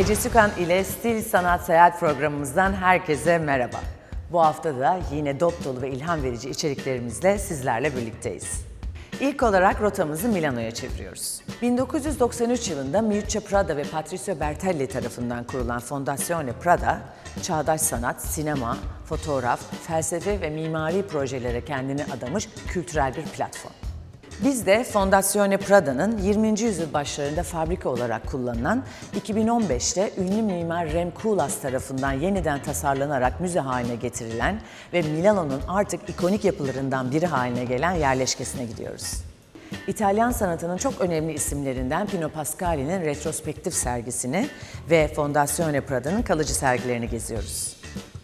Ece Sükan ile Stil Sanat Seyahat programımızdan herkese merhaba. Bu hafta da yine dop dolu ve ilham verici içeriklerimizle sizlerle birlikteyiz. İlk olarak rotamızı Milano'ya çeviriyoruz. 1993 yılında Miuccia Prada ve Patrizio Bertelli tarafından kurulan Fondazione Prada, çağdaş sanat, sinema, fotoğraf, felsefe ve mimari projelere kendini adamış kültürel bir platform. Biz de Fondazione Prada'nın 20. yüzyıl başlarında fabrika olarak kullanılan, 2015'te ünlü mimar Rem Koolhaas tarafından yeniden tasarlanarak müze haline getirilen ve Milano'nun artık ikonik yapılarından biri haline gelen yerleşkesine gidiyoruz. İtalyan sanatının çok önemli isimlerinden Pino Pasquale'nin retrospektif sergisini ve Fondazione Prada'nın kalıcı sergilerini geziyoruz.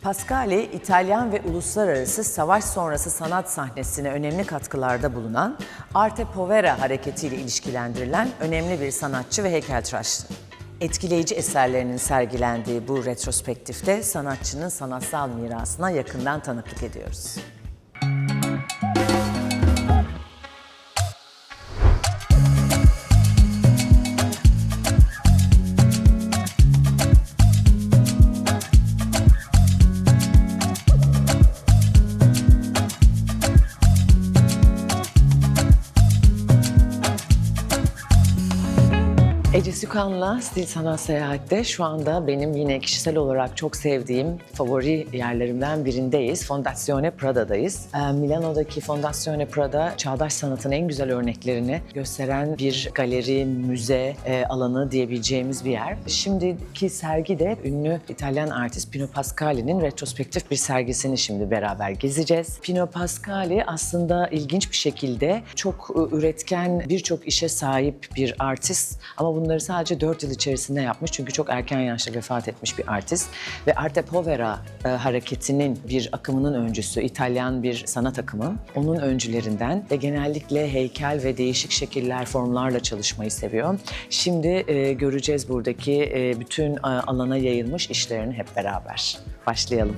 Pasquale, İtalyan ve uluslararası savaş sonrası sanat sahnesine önemli katkılarda bulunan Art of Perfumery hareketiyle ilişkilendirilen önemli bir sanatçı ve heykeltıraşçı. Etkileyici eserlerinin sergilendiği bu retrospektifte sanatçının sanatsal mirasına yakından tanıklık ediyoruz. Ece Sükan'la Stil Sanat Seyahat'te şu anda benim yine kişisel olarak çok sevdiğim favori yerlerimden birindeyiz. Fondazione Prada'dayız. Milano'daki Fondazione Prada, çağdaş sanatın en güzel örneklerini gösteren bir galeri, müze alanı diyebileceğimiz bir yer. Şimdiki sergi de ünlü İtalyan artist Pino Pasquale'nin retrospektif bir sergisini şimdi beraber gezeceğiz. Pino Pasquale aslında ilginç bir şekilde çok üretken, birçok işe sahip bir artist ama bunları sadece 4 yıl içerisinde yapmış çünkü çok erken yaşta vefat etmiş bir artist. Ve Art of Perfumery hareketinin bir akımının öncüsü, İtalyan bir sanat akımı. Onun öncülerinden ve genellikle heykel ve değişik şekiller, formlarla çalışmayı seviyor. Şimdi göreceğiz buradaki bütün alana yayılmış işlerini hep beraber. Başlayalım.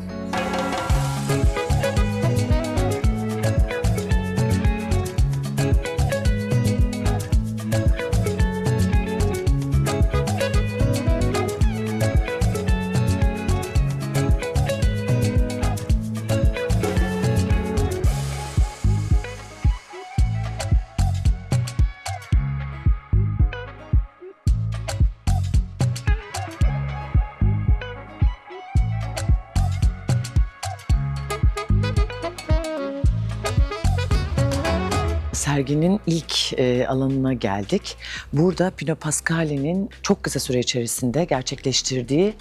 Serginin ilk alanına geldik. Burada Pino Pasquale'nin çok kısa süre içerisinde gerçekleştirdiği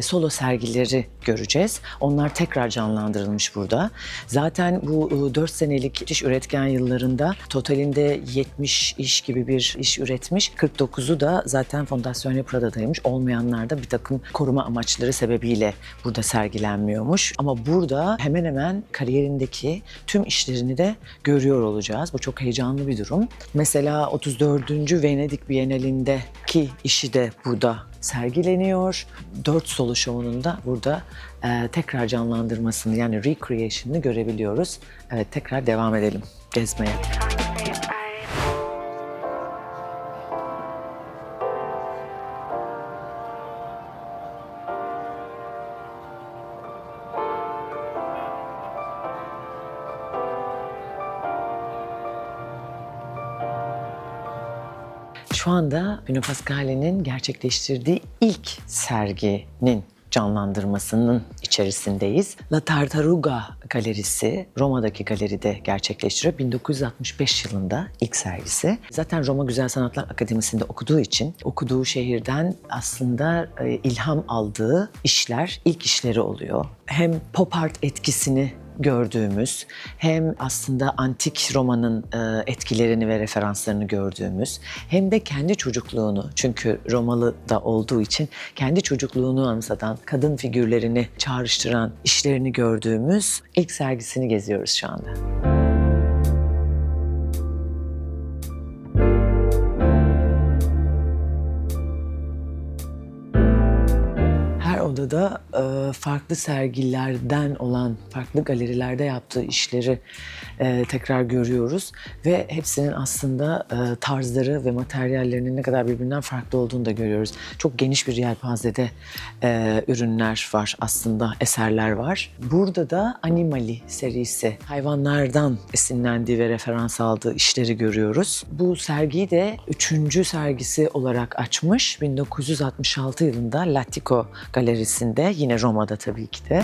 solo sergileri göreceğiz. Onlar tekrar canlandırılmış burada. Zaten bu 4 senelik iş üretken yıllarında totalinde 70 iş gibi bir iş üretmiş. 49'u da zaten Fondazione Prada'daymış. Olmayanlar da bir takım koruma amaçları sebebiyle burada sergilenmiyormuş. Ama burada hemen hemen kariyerindeki tüm işlerini de görüyor olacağız. Bu çok heyecanlı bir durum. Mesela 34. Venedik Bienalindeki işi de burada sergileniyor. 4 solo şovunun da burada tekrar canlandırmasını yani recreation'ını görebiliyoruz. Evet, tekrar devam edelim gezmeye. Şu anda Pino Pasquale'nin gerçekleştirdiği ilk serginin canlandırmasının içerisindeyiz. La Tartaruga Galerisi, Roma'daki galeride gerçekleştiriyor. 1965 yılında ilk sergisi. Zaten Roma Güzel Sanatlar Akademisi'nde okuduğu için okuduğu şehirden aslında ilham aldığı işler, ilk işleri oluyor. Hem pop art etkisini gördüğümüz, hem aslında antik Roma'nın etkilerini ve referanslarını gördüğümüz, hem de kendi çocukluğunu, çünkü Romalı da olduğu için kendi çocukluğunu anımsatan, kadın figürlerini çağrıştıran işlerini gördüğümüz ilk sergisini geziyoruz şu anda. Her Burada da farklı sergilerden olan, farklı galerilerde yaptığı işleri tekrar görüyoruz. Ve hepsinin aslında tarzları ve materyallerinin ne kadar birbirinden farklı olduğunu da görüyoruz. Çok geniş bir yelpazede ürünler var aslında, eserler var. Burada da Animali serisi, hayvanlardan esinlendiği ve referans aldığı işleri görüyoruz. Bu sergiyi de 3. sergisi olarak açmış. 1966 yılında Lattico Galerisi'nde, yine Roma'da tabii ki de.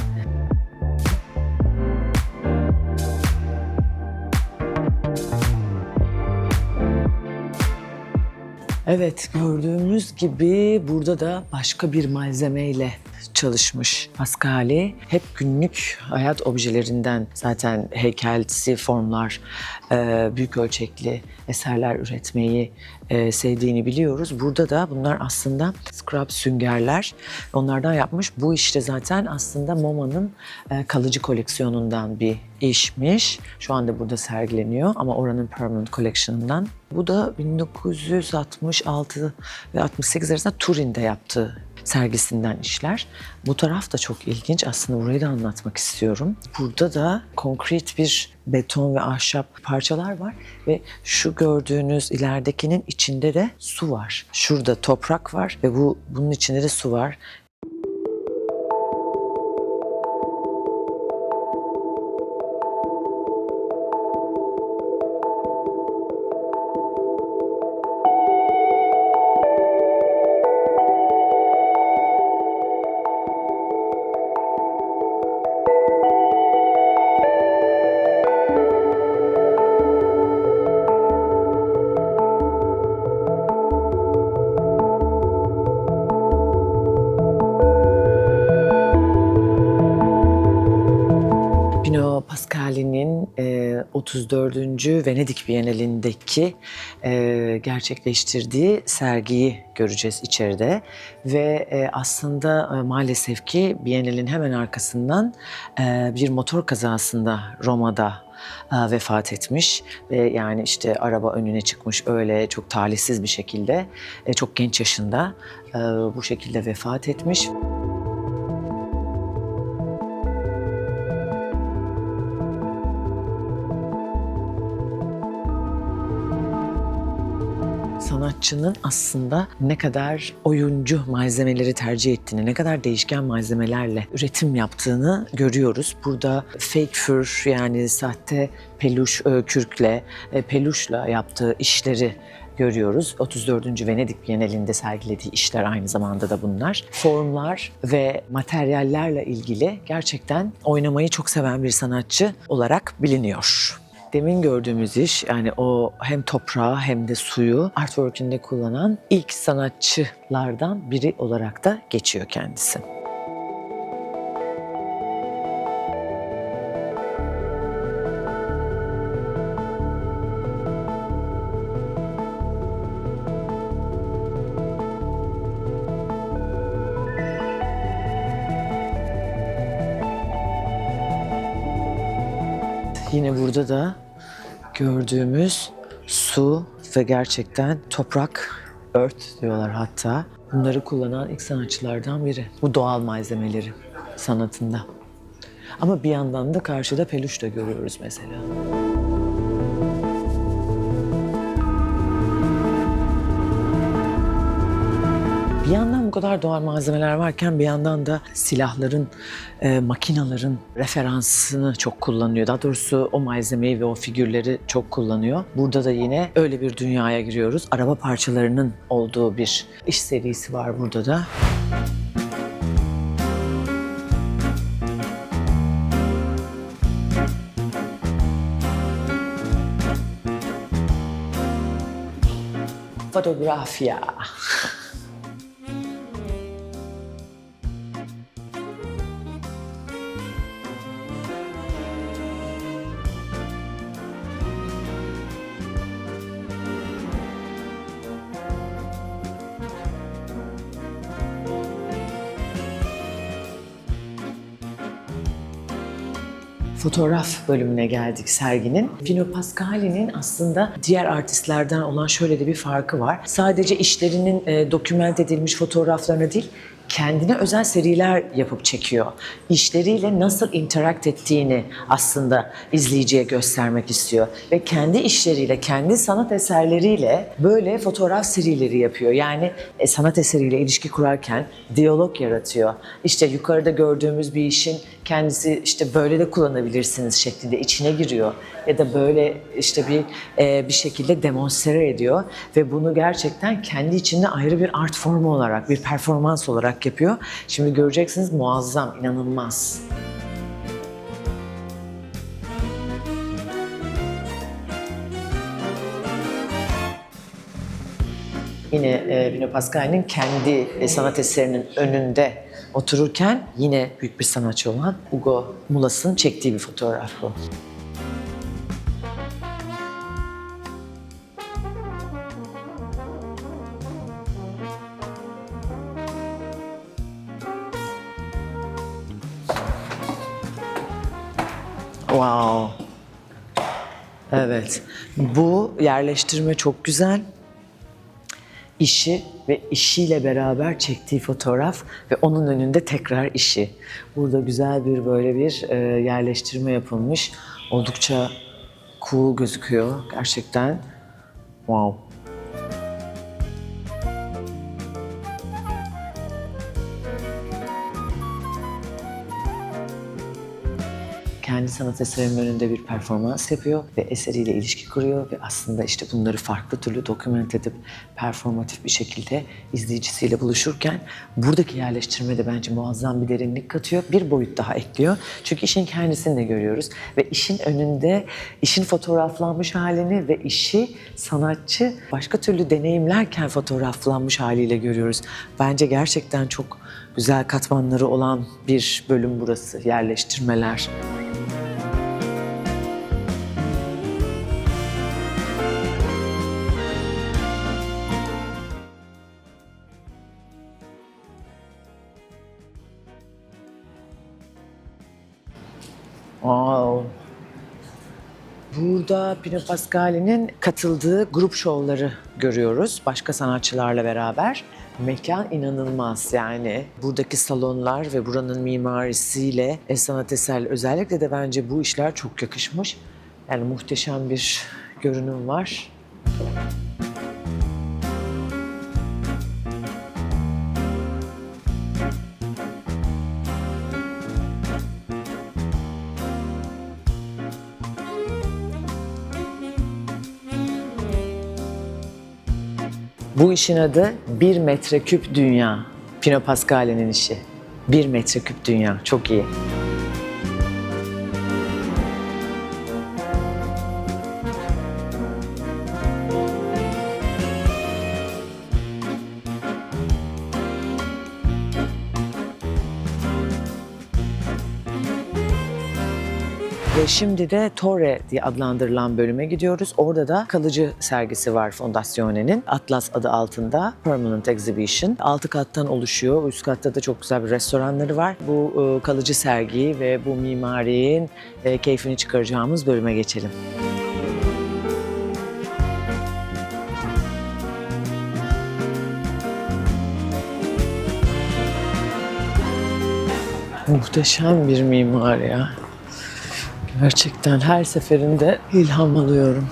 Evet, gördüğümüz gibi burada da başka bir malzemeyle çalışmış Pascali. Hep günlük hayat objelerinden zaten heykelsi formlar, büyük ölçekli eserler üretmeyi sevdiğini biliyoruz. Burada da bunlar aslında scrap süngerler. Onlardan yapmış. Bu işte zaten aslında MoMA'nın kalıcı koleksiyonundan bir işmiş. Şu anda burada sergileniyor ama oranın permanent collection'ından. Bu da 1966 ve 68 arasında Turin'de yaptığı sergisinden işler. Bu taraf da çok ilginç. Aslında burayı da anlatmak istiyorum. Burada da konkret bir beton ve ahşap parçalar var ve şu gördüğünüz ileridekinin içinde de su var. Şurada toprak var ve bunun içinde de su var. Pascali'nin 34. Venedik Bienalindeki gerçekleştirdiği sergiyi göreceğiz içeride. Ve aslında maalesef ki Bienal'in hemen arkasından bir motor kazasında Roma'da vefat etmiş ve yani işte araba önüne çıkmış, öyle çok talihsiz bir şekilde çok genç yaşında bu şekilde vefat etmiş. Sanatçının aslında ne kadar oyuncu malzemeleri tercih ettiğini, ne kadar değişken malzemelerle üretim yaptığını görüyoruz. Burada fake fur, yani sahte peluş kürkle, peluşla yaptığı işleri görüyoruz. 34. Venedik Bienalinde sergilediği işler aynı zamanda da bunlar. Formlar ve materyallerle ilgili gerçekten oynamayı çok seven bir sanatçı olarak biliniyor. Demin gördüğümüz iş, yani o hem toprağı hem de suyu artwork'ünde kullanan ilk sanatçılardan biri olarak da geçiyor kendisi. Yine burada da gördüğümüz su ve gerçekten toprak, earth diyorlar hatta. Bunları kullanan ilk sanatçılardan biri. Bu doğal malzemeleri sanatında. Ama bir yandan da karşıda peluş da görüyoruz mesela. Bir yandan bu kadar doğal malzemeler varken bir yandan da silahların, makinaların referansını çok kullanıyor. Daha doğrusu o malzemeyi ve o figürleri çok kullanıyor. Burada da yine öyle bir dünyaya giriyoruz. Araba parçalarının olduğu bir iş serisi var burada da. Fotografya. Fotoğraf bölümüne geldik serginin. Pino Pascali'nin aslında diğer artistlerden olan şöyle de bir farkı var. Sadece işlerinin doküment edilmiş fotoğraflarını değil, kendine özel seriler yapıp çekiyor. İşleriyle nasıl interact ettiğini aslında izleyiciye göstermek istiyor. Ve kendi işleriyle, kendi sanat eserleriyle böyle fotoğraf serileri yapıyor. Yani sanat eseriyle ilişki kurarken diyalog yaratıyor. İşte yukarıda gördüğümüz bir işin kendisi işte böyle de kullanabilirsiniz şeklinde içine giriyor. Ya da böyle işte bir şekilde demonstre ediyor. Ve bunu gerçekten kendi içinde ayrı bir art formu olarak, bir performans olarak yapıyor. Şimdi göreceksiniz, muazzam, inanılmaz. Yine Bruno Pascal'in kendi sanat eserinin önünde otururken yine büyük bir sanatçı olan Hugo Mulas'ın çektiği bir fotoğraf bu. Wow. Evet. Bu yerleştirme çok güzel. İşi ve işiyle beraber çektiği fotoğraf ve onun önünde tekrar işi. Burada güzel böyle bir yerleştirme yapılmış. Oldukça cool gözüküyor gerçekten. Wow. Kendi sanat eserinin önünde bir performans yapıyor ve eseriyle ilişki kuruyor ve aslında işte bunları farklı türlü doküment edip performatif bir şekilde izleyicisiyle buluşurken buradaki yerleştirme de bence muazzam bir derinlik katıyor. Bir boyut daha ekliyor. Çünkü işin kendisini de görüyoruz ve işin önünde işin fotoğraflanmış halini ve işi sanatçı başka türlü deneyimlerken fotoğraflanmış haliyle görüyoruz. Bence gerçekten çok güzel katmanları olan bir bölüm burası, yerleştirmeler. Wow. Burada Bruno Pascal'in katıldığı grup şovları görüyoruz başka sanatçılarla beraber. Mekan inanılmaz yani. Buradaki salonlar ve buranın mimarisiyle sanat eserleri özellikle de bence bu işler çok yakışmış. Yani muhteşem bir görünüm var. Bu işin adı 1 metreküp dünya. Bruno Pascal'in işi. 1 metreküp dünya. Çok iyi. Ve şimdi de Torre diye adlandırılan bölüme gidiyoruz. Orada da kalıcı sergisi var Fondasyone'nin. Atlas adı altında Permanent Exhibition. 6 kattan oluşuyor. Üst katta da çok güzel bir restoranları var. Bu kalıcı sergiyi ve bu mimarinin keyfini çıkaracağımız bölüme geçelim. Muhteşem bir mimar ya. Gerçekten her seferinde ilham alıyorum.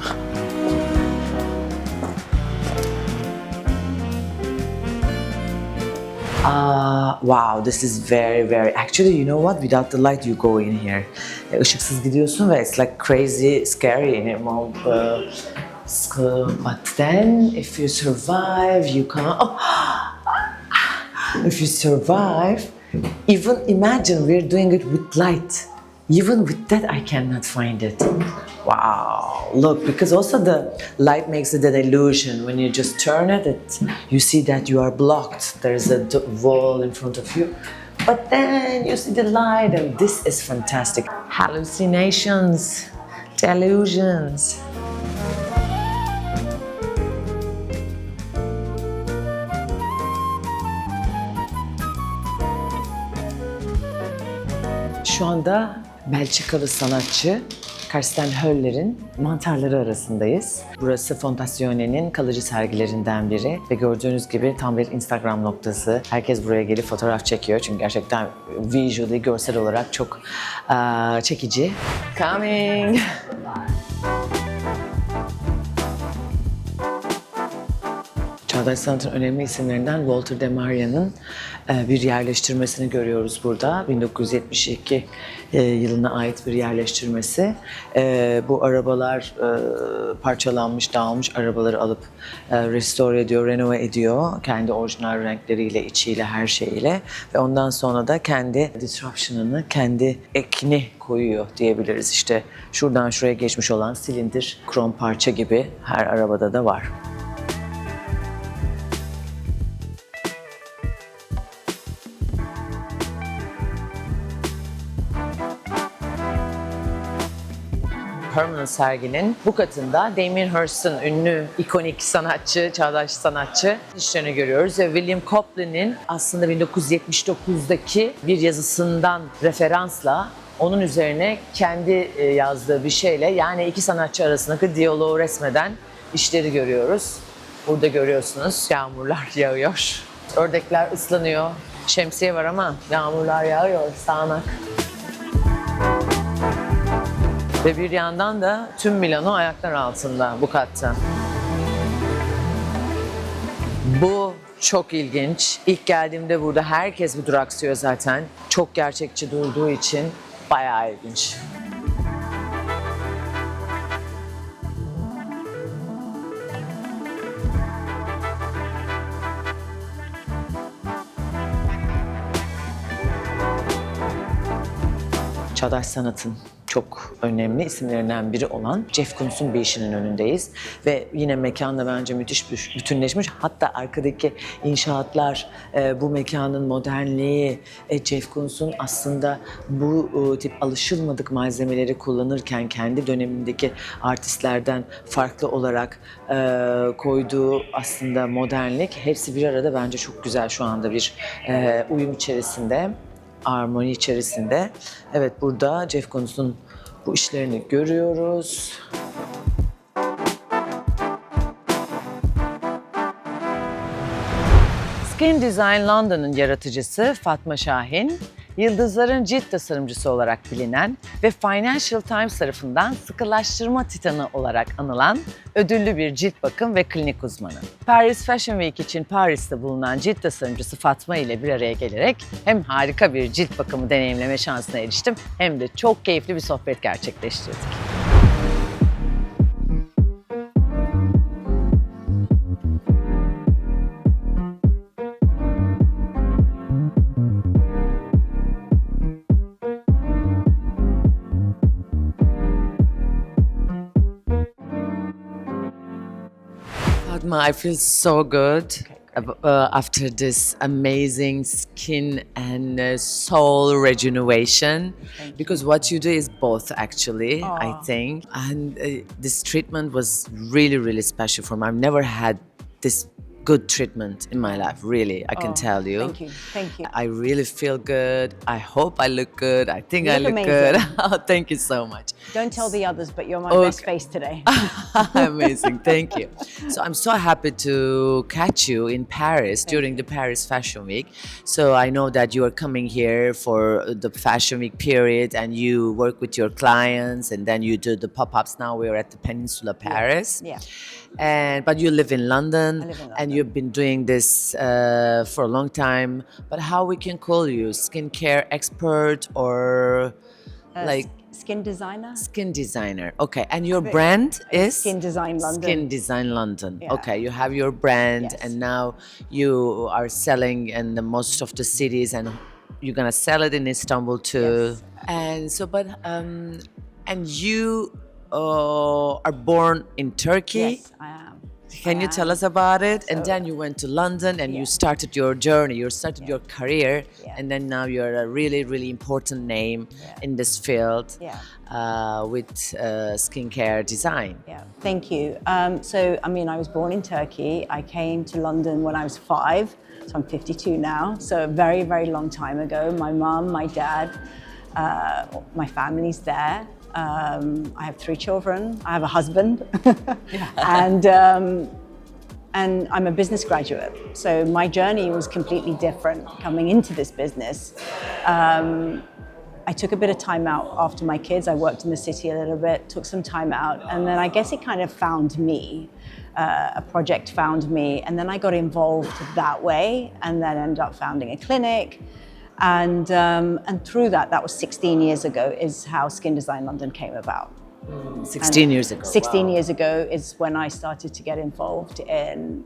Wow, this is very actually, you know what? Without the light you go in here. Işıksız gidiyorsun ve it's like crazy, scary in it. But then if you survive, you can. Oh. If you survive, even imagine we're doing it with light. Even with that, I cannot find it. Wow, look, because also the light makes it an illusion. When you just turn it, you see that you are blocked. There's a wall in front of you. But then you see the light, and this is fantastic. Hallucinations, delusions. Şu anda Belçikalı sanatçı Karsten Höller'in mantarları arasındayız. Burası Fondasyone'nin kalıcı sergilerinden biri ve gördüğünüz gibi tam bir Instagram noktası. Herkes buraya gelip fotoğraf çekiyor çünkü gerçekten visually, görsel olarak çok çekici. Coming! Çağdaş sanatın önemli isimlerinden Walter de Maria'nın bir yerleştirmesini görüyoruz burada. 1972 yılına ait bir yerleştirmesi. Bu arabalar parçalanmış, dağılmış arabaları alıp restore ediyor, renove ediyor. Kendi orijinal renkleriyle, içiyle, her şeyiyle. Ve ondan sonra da kendi disruption'ını, kendi ekini koyuyor diyebiliriz. İşte şuradan şuraya geçmiş olan silindir, krom parça gibi her arabada da var. Permanent serginin bu katında Damien Hirst'ın ünlü, ikonik sanatçı, çağdaş sanatçı işlerini görüyoruz. Ve William Coplin'in aslında 1979'daki bir yazısından referansla onun üzerine kendi yazdığı bir şeyle, yani iki sanatçı arasındaki diyaloğu resmeden işleri görüyoruz. Burada görüyorsunuz yağmurlar yağıyor, ördekler ıslanıyor, şemsiye var ama yağmurlar yağıyor, sağanak. Ve bir yandan da tüm Milano ayaklar altında bu katta. Bu çok ilginç. İlk geldiğimde burada herkes bir duraksıyor zaten. Çok gerçekçi durduğu için bayağı ilginç. Çağdaş sanatın çok önemli isimlerinden biri olan Jeff Koons'un bir işinin önündeyiz. Ve yine mekanla bence müthiş bütünleşmiş. Hatta arkadaki inşaatlar, bu mekanın modernliği, Jeff Koons'un aslında bu tip alışılmadık malzemeleri kullanırken kendi dönemindeki artistlerden farklı olarak koyduğu aslında modernlik, hepsi bir arada bence çok güzel şu anda bir uyum içerisinde. Armoni içerisinde. Evet, burada Jeff Koons'un bu işlerini görüyoruz. Skin Design London'ın yaratıcısı Fatma Şahin, yıldızların cilt tasarımcısı olarak bilinen ve Financial Times tarafından sıkılaştırma titanı olarak anılan ödüllü bir cilt bakım ve klinik uzmanı. Paris Fashion Week için Paris'te bulunan cilt tasarımcısı Fatma ile bir araya gelerek hem harika bir cilt bakımı deneyimleme şansına eriştim hem de çok keyifli bir sohbet gerçekleştirdik. I feel so good after this amazing skin and soul rejuvenation, because what you do is both actually, I think. And this treatment was really, really special for me. I've never had this good treatment in my life, really, I can tell you. Thank you, thank you. I really feel good. I hope I look good. I think I look amazing. good. Oh, thank you so much. Don't tell the others, but you're my best face today. Amazing, thank you. So I'm so happy to catch you in Paris during the Paris Fashion Week. So I know that you are coming here for the Fashion Week period and you work with your clients and then you do the pop-ups. Now we're at the Peninsula Paris. Yeah. But you live in London, I live in London. And you've been doing this for a long time. But how we can call you? Skincare expert or like Skin designer. skin designer? Okay, and your brand is Skin Design London. Skin Design London. Yeah. Okay, you have your brand, Yes. and now you are selling in the most of the cities, and you're gonna sell it in Istanbul too. Yes. And so, but and you are born in Turkey. Yes, I am. Can you tell us about it? And So- then you went to London and you Yeah. started your journey, you started your career, Yeah. and then now you're a really, really important name in this field with skincare design. Yeah, thank you. So, I mean, I was born in Turkey. I came to London when I was 5, so I'm 52 now. So a very, very long time ago. My mum, my dad My family's there. I have 3 children. I have a husband, and I'm a business graduate. So my journey was completely different coming into this business. I took a bit of time out after my kids. I worked in the city a little bit, took some time out, and then I guess it kind of found me. A project found me, and then I got involved that way, and then ended up founding a clinic. And through that was 16 years ago, is how Skin Design London came about. 16 years ago. 16 years ago is when I started to get involved in,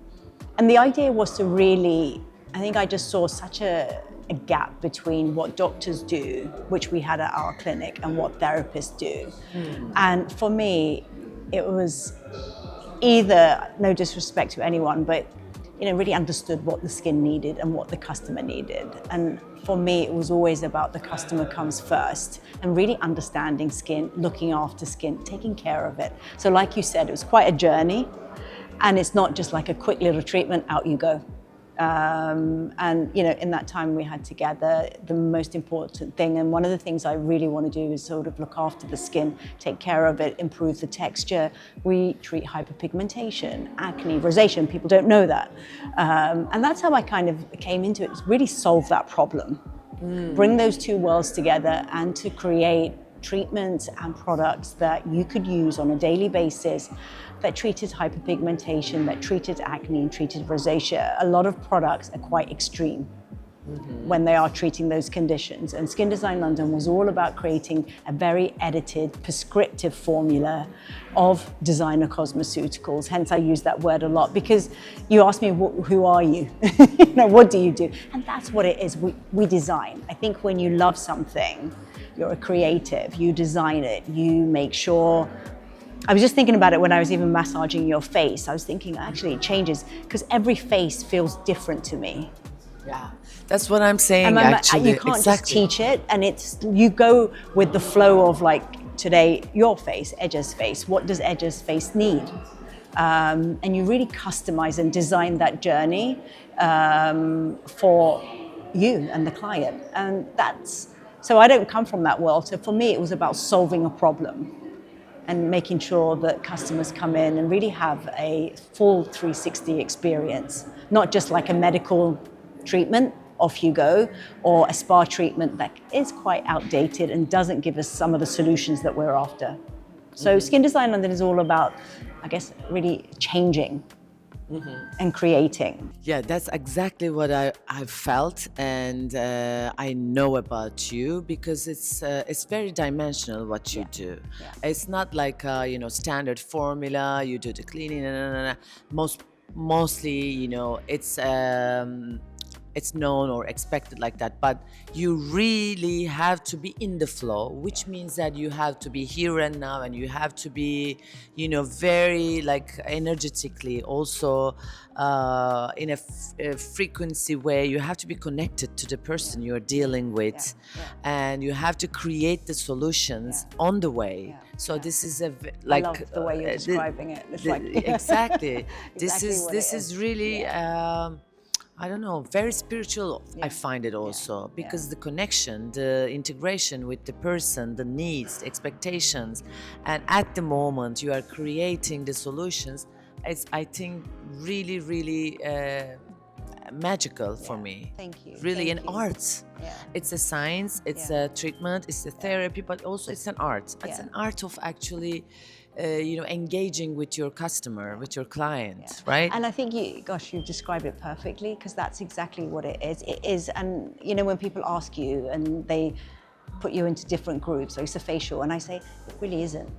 and the idea was to really, I think I just saw such a gap between what doctors do, which we had at our clinic, and what therapists do. And for me, it was either, no disrespect to anyone, but really understood what the skin needed and what the customer needed. And for me, it was always about the customer comes first, and really understanding skin, looking after skin, taking care of it. So like you said, it was quite a journey, and it's not just like a quick little treatment, out you go. And in that time we had together, the most important thing, and one of the things I really want to do is sort of look after the skin, take care of it, improve the texture. We treat hyperpigmentation, acne, rosacea. People don't know that. And that's how I kind of came into it, is really solve that problem. Bring those 2 worlds together, and to create treatments and products that you could use on a daily basis that treated hyperpigmentation, that treated acne, and treated rosacea. A lot of products are quite extreme when they are treating those conditions. And Skin Design London was all about creating a very edited, prescriptive formula of designer cosmeceuticals. Hence, I use that word a lot, because you ask me, who are you? What do you do? And that's what it is. We design. I think when you love something, you're a creative, you design it, you make sure. I was just thinking about it when I was even massaging your face. I was thinking, actually, it changes, because every face feels different to me. Yeah, that's what I'm saying, And actually. you can't just teach it, and you go with the flow of, like, today, your face, Ece's face. What does Ece's face need? And you really customize and design that journey for you and the client. And so I don't come from that world. So for me, it was about solving a problem and making sure that customers come in and really have a full 360 experience, not just like a medical treatment, off you go, or a spa treatment that is quite outdated and doesn't give us some of the solutions that we're after. So Skin Design London is all about, I guess, really changing and creating. Yeah, that's exactly what I've felt, and I know about you, because it's very dimensional what you do. Yeah. It's not like standard formula. You do the cleaning, mostly it's known or expected like that, but you really have to be in the flow, which means that you have to be here and now, and you have to be, very like energetically also in a frequency way. You have to be connected to the person you're dealing with, and you have to create the solutions on the way. So this is I love the way you're describing it. It's exactly. This is really. I don't know, very spiritual. I find it also, because the connection, the integration with the person, the needs, the expectations, and at the moment you are creating the solutions. It's, I think, really, really magical for me. Thank you. Really, Thank an you. art. It's a science, it's a treatment, it's a therapy, but also it's an art. It's an art of actually engaging with your customer, with your client, right? And I think you described it perfectly, because that's exactly what it is. It is, and when people ask you and they put you into different groups, so it's a facial, and I say, it really isn't.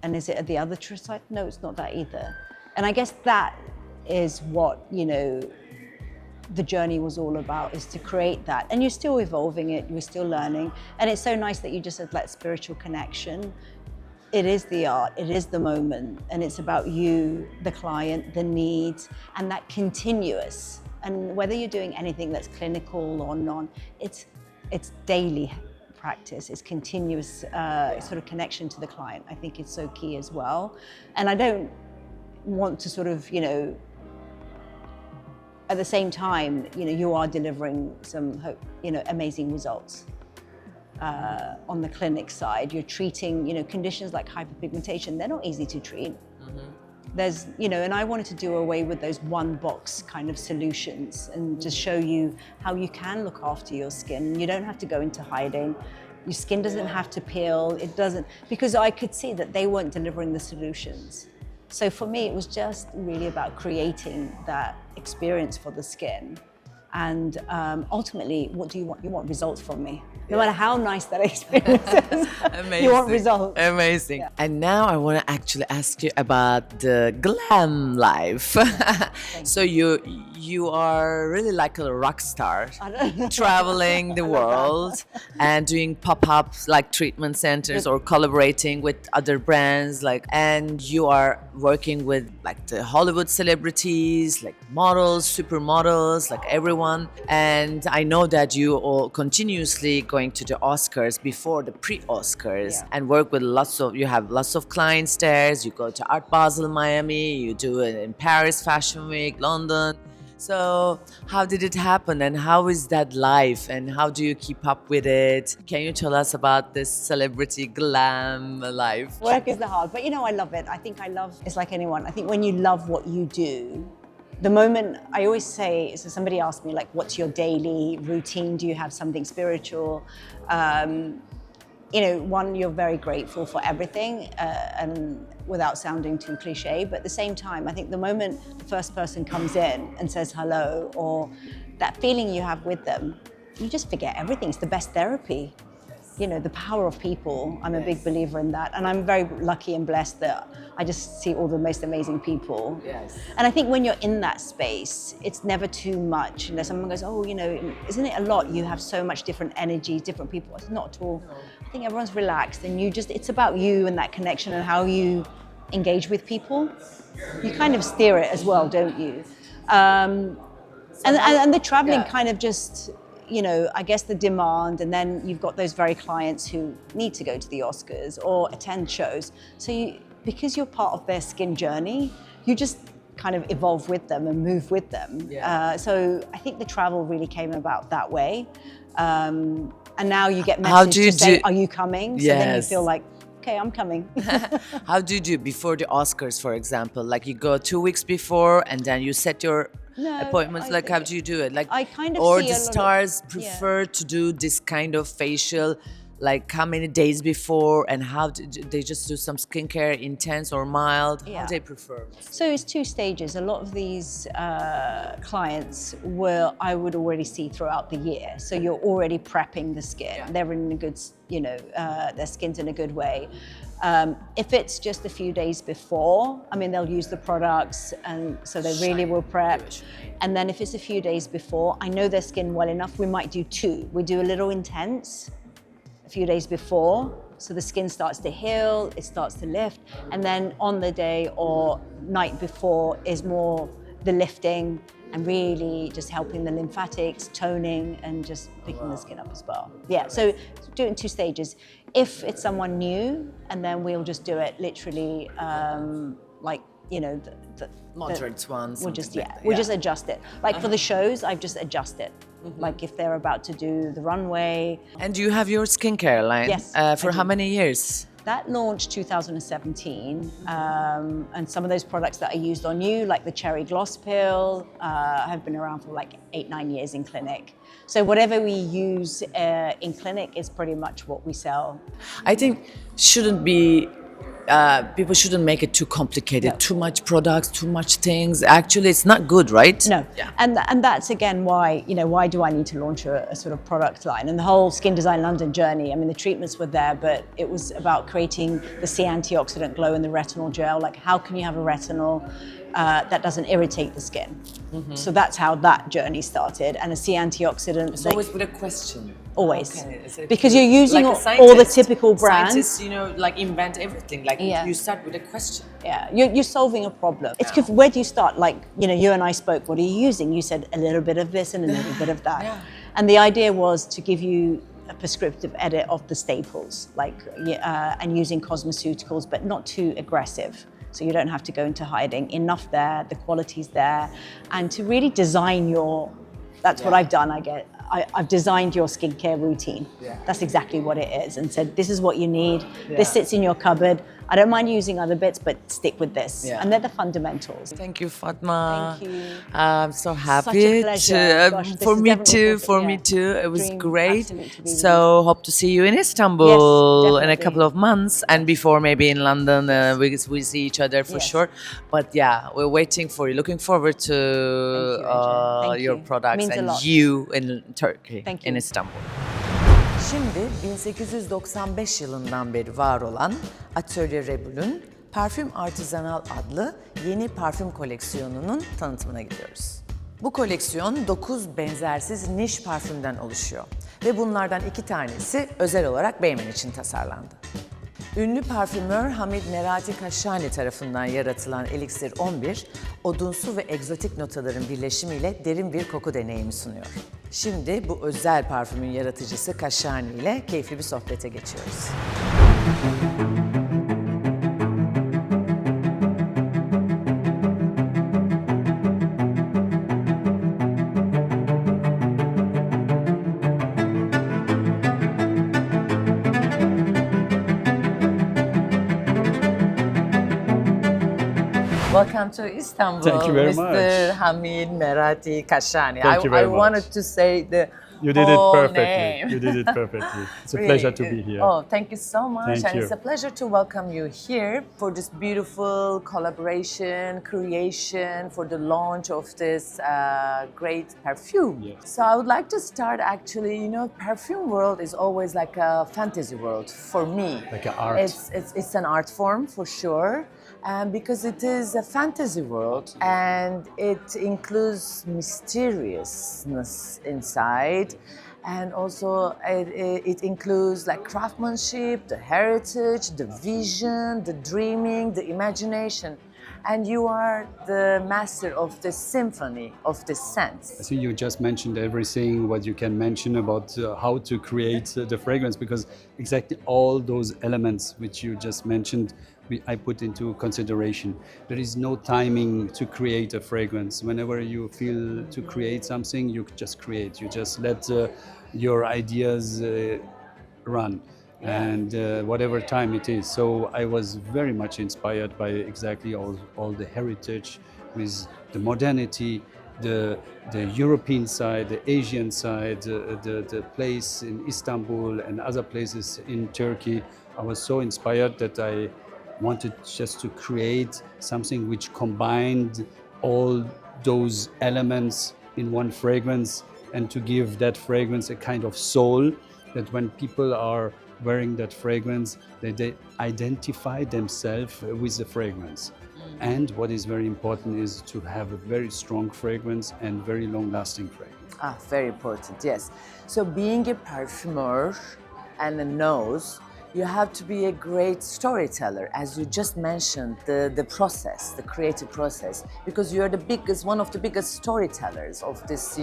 And is it at the other side? No, it's not that either. And I guess that is what, the journey was all about, is to create that. And you're still evolving it, you're still learning. And it's so nice that you just said that spiritual connection. It is the art, it is the moment, and it's about you, the client, the needs, and that continuous. And whether you're doing anything that's clinical or non, it's daily practice, it's continuous sort of connection to the client. I think it's so key as well. And I don't want to sort of, at the same time, you are delivering some, amazing results. on the clinic side, you're treating, conditions like hyperpigmentation. They're not easy to treat. There's, and I wanted to do away with those one box kind of solutions and just show you how you can look after your skin. You don't have to go into hiding. Your skin doesn't have to peel. It doesn't, because I could see that they weren't delivering the solutions. So for me, it was just really about creating that experience for the skin. And ultimately, what do you want? You want results from me. No matter how nice that experience is, Amazing. you want results. Amazing. And now I want to actually ask you about the glam life. So you are really like a rock star, traveling the world and doing pop-ups like treatment centers or collaborating with other brands, and you are working with like the Hollywood celebrities, like models, supermodels, like everyone. And I know that you all continuously going to the Oscars before the pre-Oscars and work with you have lots of clients there. You go to Art Basel, Miami, you do it in Paris Fashion Week, London. So how did it happen and how is that life and how do you keep up with it? Can you tell us about this celebrity glam life? Work is the hard, but I love it. I think it's like anyone. I think when you love what you do, the moment, I always say, so somebody asked me, like, what's your daily routine? Do you have something spiritual? One, you're very grateful for everything, and without sounding too cliche, but at the same time, I think the moment the first person comes in and says hello, or that feeling you have with them, you just forget everything. It's the best therapy. The power of people, I'm a big believer in that. And I'm very lucky and blessed that I just see all the most amazing people. Yes. And I think when you're in that space, it's never too much. Someone goes, oh, isn't it a lot? You have so much different energy, different people. It's not at all. I think everyone's relaxed and it's about you and that connection and how you engage with people. You kind of steer it as well, don't you? And the traveling kind of just, I guess the demand, and then you've got those very clients who need to go to the Oscars or attend shows. So because you're part of their skin journey, you just kind of evolve with them and move with them. Yeah. So I think the travel really came about that way. And now you get messages to say, are you coming? So then you feel like, okay, I'm coming. How do you do before the Oscars, for example? Like you go 2 weeks before and then you set your appointments. How do you do it? I kind of or see the stars prefer to do this kind of facial, like how many days before, and how they just do some skincare, intense or mild? How they prefer? So it's 2 stages. A lot of these clients I would already see throughout the year. So you're already prepping the skin. Yeah. They're in a good, their skin's in a good way. If it's just a few days before, they'll use the products, and so they really will prep. And then if it's a few days before, I know their skin well enough, we might do 2. We do a little intense a few days before, so the skin starts to heal, it starts to lift, and then on the day or night before is more the lifting and really just helping the lymphatics, toning, and just picking the skin up as well. Yeah, so do it in 2 stages. If it's someone new, and then we'll just do it literally Moderate ones. We'll just adjust it. For the shows, I've just adjusted. Like if they're about to do the runway. And you have your skincare line? Yes. For how many years? That launched 2017, and some of those products that I used on you, like the cherry gloss pill, have been around for like 8-9 years in clinic. So whatever we use in clinic is pretty much what we sell. I think people shouldn't make it too complicated, too much products, too much things. Actually, it's not good, right? No, and that's again why, why do I need to launch a sort of product line? And the whole Skin Design London journey, the treatments were there, but it was about creating the C antioxidant glow and the retinol gel. Like, how can you have a retinol that doesn't irritate the skin? So that's how that journey started. And a C antioxidant. It's always with a question. Always. Okay. Because you're using like all the typical brands. Scientists, invent everything. You start with a question. Yeah, you're solving a problem. It's where do you start? You and I spoke, what are you using? You said a little bit of this and a little bit of that. Yeah. And the idea was to give you a prescriptive edit of the staples, and using cosmeceuticals, but not too aggressive. So you don't have to go into hiding. Enough there, the quality's there. And to really design that's what I've done. I've designed your skincare routine. Yeah. That's exactly what it is, and said, this is what you need. Yeah. This sits in your cupboard. I don't mind using other bits, but stick with this. Yeah. And they're the fundamentals. Thank you, Fatma. Thank you. I'm so happy. Such a pleasure. Gosh, this for is me definitely too. perfect, For yeah. me too. It was Dream, great. absolute to be with So hope to see you in Istanbul in a definitely. couple of months, and before maybe in London. We see each other for Yes. sure. But yeah, we're waiting for you. Looking forward to Thank you, AJ. Thank your you. products Means a and lot. you in Turkey, Thank in you. Istanbul. Şimdi 1895 yılından beri var olan Atölye Rebul'ün Parfüm Artisanal adlı yeni parfüm koleksiyonunun tanıtımına gidiyoruz. Bu koleksiyon 9 benzersiz niş parfümden oluşuyor ve bunlardan 2 tanesi özel olarak Beymen için tasarlandı. Ünlü parfümör Hamid Merati Kaşani tarafından yaratılan Elixir 11, odunsu ve egzotik notaların birleşimiyle derin bir koku deneyimi sunuyor. Şimdi bu özel parfümün yaratıcısı Kaşani ile keyifli bir sohbete geçiyoruz. Welcome to Istanbul, Thank you very Mr. much. Hamid Merati Kaşani. Thank you very I wanted much. to say the You did it whole perfectly. name. You did it perfectly. It's a Really. pleasure to be here. Oh, thank you so much. Thank and you. it's a pleasure to welcome you here for this beautiful collaboration, creation, for the launch of this great perfume. Yes. So I would like to start actually, perfume world is always like a fantasy world for me. Like an art. It's an art form for sure. And because it is a fantasy world and it includes mysteriousness inside, and also it includes like craftsmanship, the heritage, the vision, the dreaming, the imagination. And you are the master of the symphony of the sense. I think you just mentioned everything what you can mention about how to create the fragrance, because exactly all those elements which you just mentioned, I put into consideration. There is no timing to create a fragrance. Whenever you feel to create something, you just create. You just let your ideas run. And whatever time it is. So I was very much inspired by exactly all the heritage with the modernity, the European side, the Asian side, the place in Istanbul and other places in Turkey. I was so inspired that I wanted just to create something which combined all those elements in one fragrance, and to give that fragrance a kind of soul, that when people are wearing that fragrance, they identify themselves with the fragrance. And what is very important is to have a very strong fragrance and very long-lasting fragrance. Ah, very important, yes. So being a parfumeur and a nose, you have to be a great storyteller, as you just mentioned, the process, the creative process, because you're one of the biggest storytellers of this,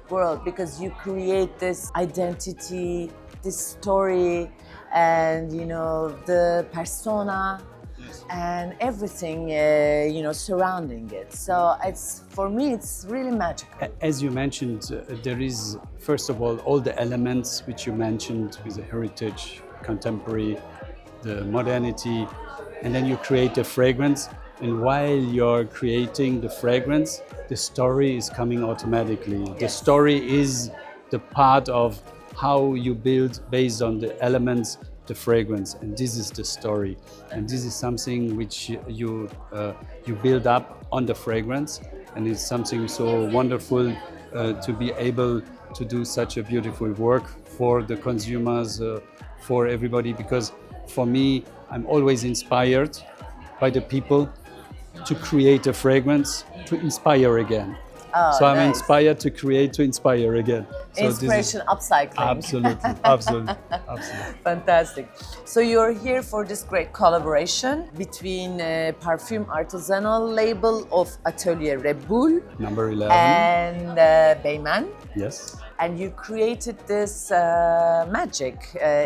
world, because you create this identity, this story, and the persona, and everything, surrounding it. So for me, it's really magical. As you mentioned, there is, first of all the elements which you mentioned with the heritage, contemporary, the modernity, and then you create the fragrance. And while you're creating the fragrance, the story is coming automatically. Yes. The story is the part of how you build based on the elements the fragrance, and this is the story, and this is something which you build up on the fragrance, and it's something so wonderful to be able to do such a beautiful work for the consumers, for everybody, because for me, I'm always inspired by the people to create a fragrance to inspire again. Oh, So I'm nice. inspired to create to inspire again. So this is Inspiration upcycling. absolutely, absolutely, absolutely. Fantastic. So you're here for this great collaboration between Parfüm Artisanal label of Atelier Rebul Number 11. and Beymen. Yes. And you created this magic,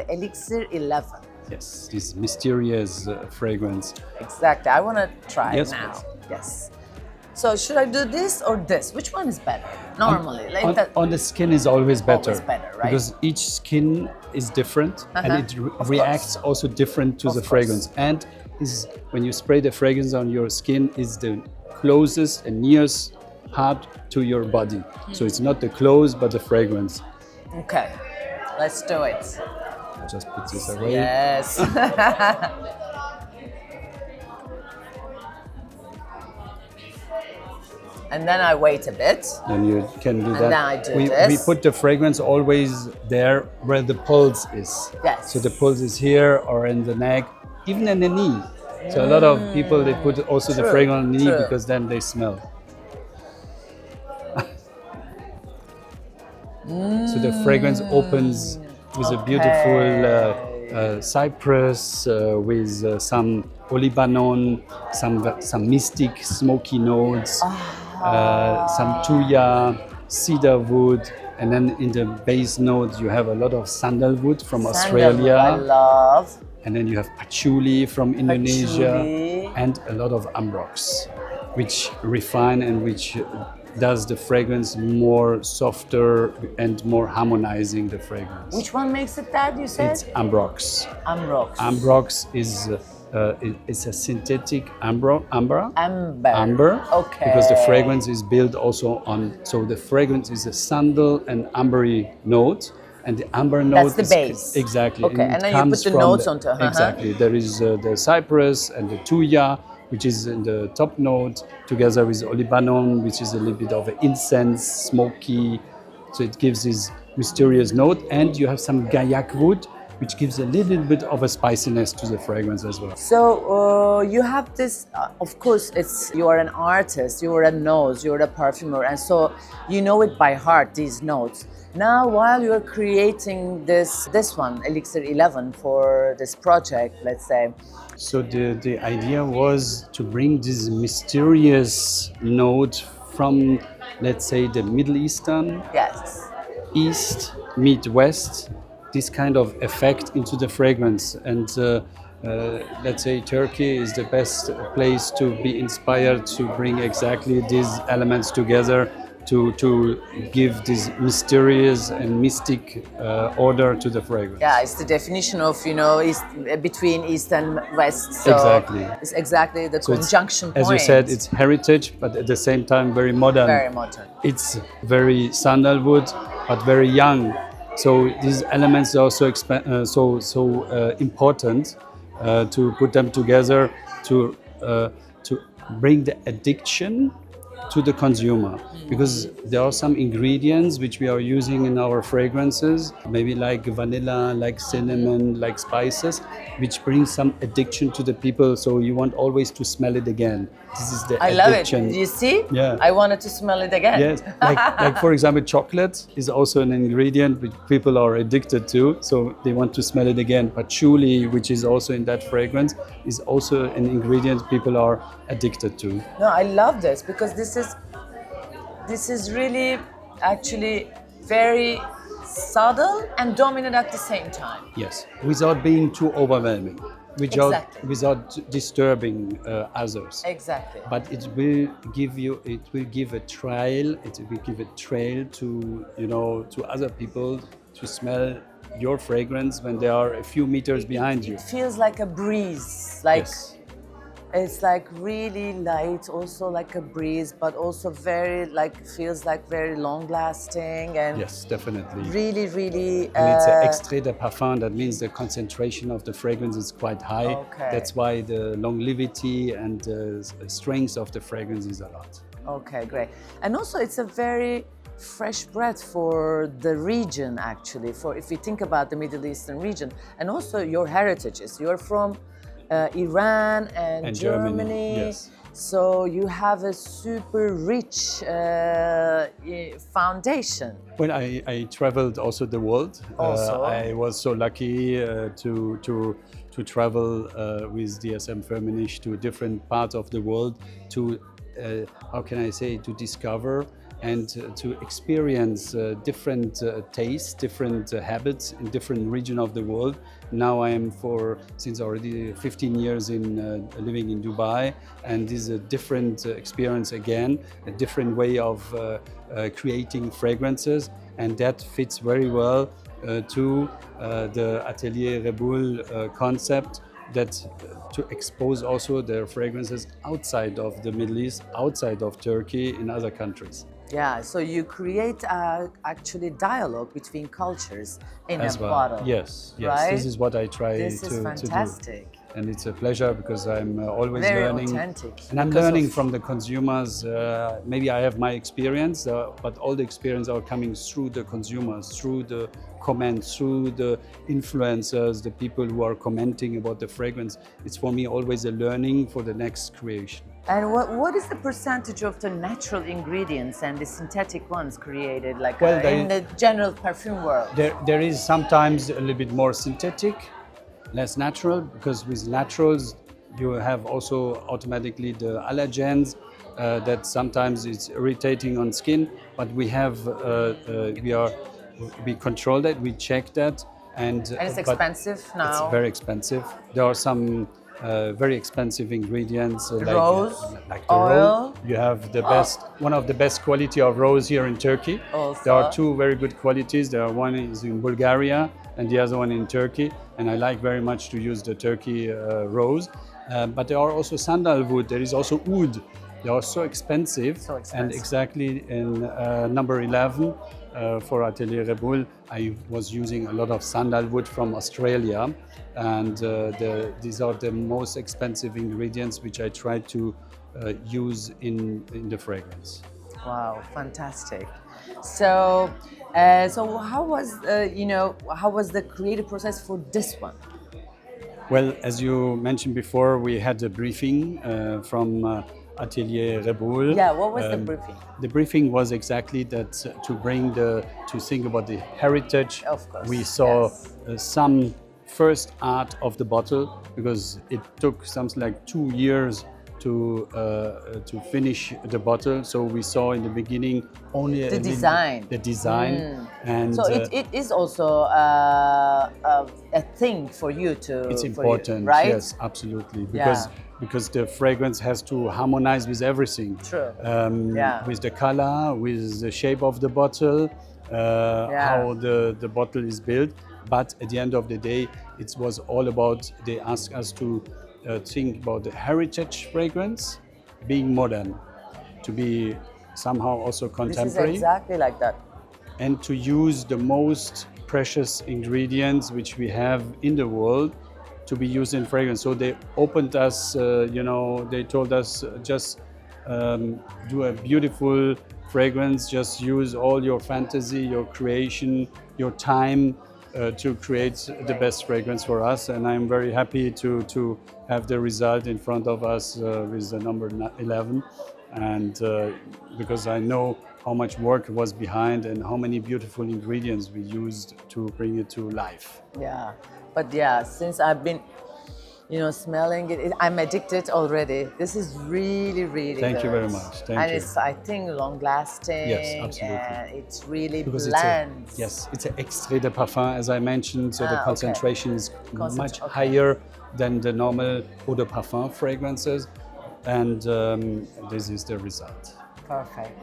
Elixir 11. Yes. This mysterious fragrance. Exactly. I want to try Yes, now. please. Yes. So should I do this or this? Which one is better normally? Like on, that. on the skin is always better. Always better, right? Because each skin is different and it reacts also different to the fragrance. And is when you spray the fragrance on your skin is the closest and nearest part to your body. So it's not the clothes but the fragrance. Okay, let's do it. I'll just put this away. Yes. And then I wait a bit. Then you can do that. And then I do we this. put the fragrance always there where the pulse is. Yes. So the pulse is here or in the neck, even in the knee. So a lot of people, they put also the True, fragrance on the knee true. because then they smell. So the fragrance opens with a beautiful cypress, with some olibanon, some mystic smoky notes, some tuya, cedar wood, and then in the base note you have a lot of sandalwood from Australia. I love. And then you have patchouli from Indonesia Patchouli. and a lot of ambrox, which refine and which does the fragrance more softer and more harmonizing the fragrance. Which one makes it that, you said? It's ambrox. Ambrox. Ambrox is it's a synthetic amber. Amber. Okay. Because the fragrance is built also on, so the fragrance is a sandal and ambery note. And the amber note That's the base. Exactly. Okay, and then you put the notes onto it. Exactly. There is the cypress and the tuya, which is in the top note, together with olibanon, which is a little bit of an incense, smoky. So it gives this mysterious note. And you have some gaiac wood, which gives a little bit of a spiciness to the fragrance as well. So you have this, of course, you are an artist, you are a nose, you are a perfumer, and so you know it by heart, these notes. Now, while you're creating this one, Elixir 11, for this project, let's say. So the idea was to bring this mysterious note from, let's say, the Middle Eastern, Yes. East meet West, this kind of effect into the fragrance. And let's say Turkey is the best place to be inspired to bring exactly these elements together to give this mysterious and mystic order to the fragrance. Yeah, it's the definition of, between East and West. So Exactly. It's exactly the So it's, conjunction point. as you said, it's heritage, but at the same time very modern. Very modern. It's very sandalwood, but very young. So these elements are also important to put them together to bring the addiction to the consumer, because there are some ingredients which we are using in our fragrances, maybe like vanilla, like cinnamon, like spices, which bring some addiction to the people. So you want always to smell it again. This is the I love addiction. it. You see? Yeah. I wanted to smell it again. Yes, like for example, chocolate is also an ingredient which people are addicted to, so they want to smell it again. Patchouli, which is also in that fragrance, is also an ingredient people are addicted to. No, I love this because this is really actually very subtle and dominant at the same time. Yes, without being too overwhelming, Exactly. without disturbing others. Exactly. But it will give a trail to other people to smell your fragrance when they are a few meters behind you. It feels like a breeze, Yes. It's like really light, also like a breeze, but also feels like very long lasting and Yes, definitely. really, really. And it's an extrait de parfum. That means the concentration of the fragrance is quite high. Okay. That's why the longevity and the strength of the fragrance is a lot. Okay, great. And also, it's a very fresh breath for the region, actually. For if you think about the Middle Eastern region, and also your heritages. You're from Iran and Germany. Yes. So you have a super rich foundation. When I traveled also the world, Also. I was so lucky to travel with DSM Firmenich to different parts of the world to how can I say, to discover and to experience different tastes, different habits in different regions of the world. Now I am since already 15 years living in Dubai, and this is a different experience again, a different way of creating fragrances, and that fits very well to the Atelier Reboul concept, that to expose also their fragrances outside of the Middle East, outside of Turkey, in other countries. Yeah, so you create actually dialogue between cultures in As a well. bottle. Yes, right? this is what I try This is to do. fantastic. And it's a pleasure because I'm always Very learning. authentic. And I'm because learning of- from the consumers. Maybe I have my experience, but all the experience are coming through the consumers, through the comments, through the influencers, the people who are commenting about the fragrance. It's for me always a learning for the next creation. And what is the percentage of the natural ingredients and the synthetic ones created, like Well, in the general perfume world? There is sometimes a little bit more synthetic, less natural, because with naturals you have also automatically the allergens that sometimes it's irritating on skin, but we control that, we check that, and it's but expensive now. It's very expensive. There are some very expensive ingredients Rose, like the oil. rose. You have the best, one of the best quality of rose here in Turkey. Also. There are two very good qualities. One is in Bulgaria and the other one in Turkey. And I like very much to use the Turkey rose. But there are also sandalwood. There is also oud. They are so expensive. So expensive. And exactly in number 11 for Atelier Reboul, I was using a lot of sandalwood from Australia. And these are the most expensive ingredients which I try to use in the fragrance. Wow, fantastic. So, how was the creative process for this one? Well, as you mentioned before, we had a briefing from Atelier Reboul. Yeah, what was the briefing? The briefing was exactly that to think about the heritage. Of course, We saw yes. some first art of the bottle, because it took something like 2 years to finish the bottle. So we saw in the beginning only The design. The design, and So it is also a thing for you to. it's for you, important, right? yes, absolutely, because the fragrance has to harmonize with everything. True. Yeah. With the color, with the shape of the bottle, how the bottle is built. But at the end of the day, it was all about, they asked us to think about the heritage fragrance being modern, to be somehow also This contemporary, is exactly like that. and to use the most precious ingredients which we have in the world to be used in fragrance. So they opened us, they told us just do a beautiful fragrance, just use all your fantasy, your creation, your time to create the best fragrance for us. And I'm very happy to have the result in front of us with the number 11. And because I know how much work was behind and how many beautiful ingredients we used to bring it to life. Yeah, but since I've been, smelling it, I'm addicted already. This is really, really Thank good. you very much. Thank and you. it's, I think, long-lasting. Yes, absolutely. And it's really Because blends. it's an extrait de parfum, as I mentioned, so the okay. concentration is much okay. higher than the normal eau de parfum fragrances, and this is the result. Perfect.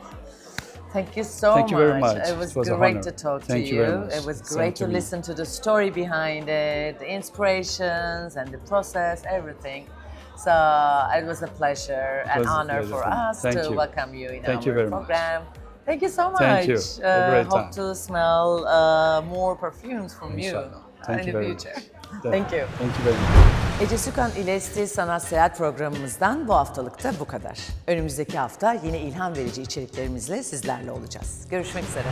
Thank you so Thank you very much. It was, It was a great honor. to talk Thank to you very much. It was Same great to to me. listen to the story behind it, the inspirations and the process, everything. So it was a pleasure and was a honor pleasure for for me. us Thank to you. welcome you in Thank you our very much. program. Thank you so much. Thank you. A great Hope time. to smell more perfumes from you İnşallah. Thank in you the very future. much. Thank you. Thank you very much. Ece Sükan ile Stil Sanat Seyahat programımızdan bu haftalık da bu kadar. Önümüzdeki hafta yine ilham verici içeriklerimizle sizlerle olacağız. Görüşmek üzere.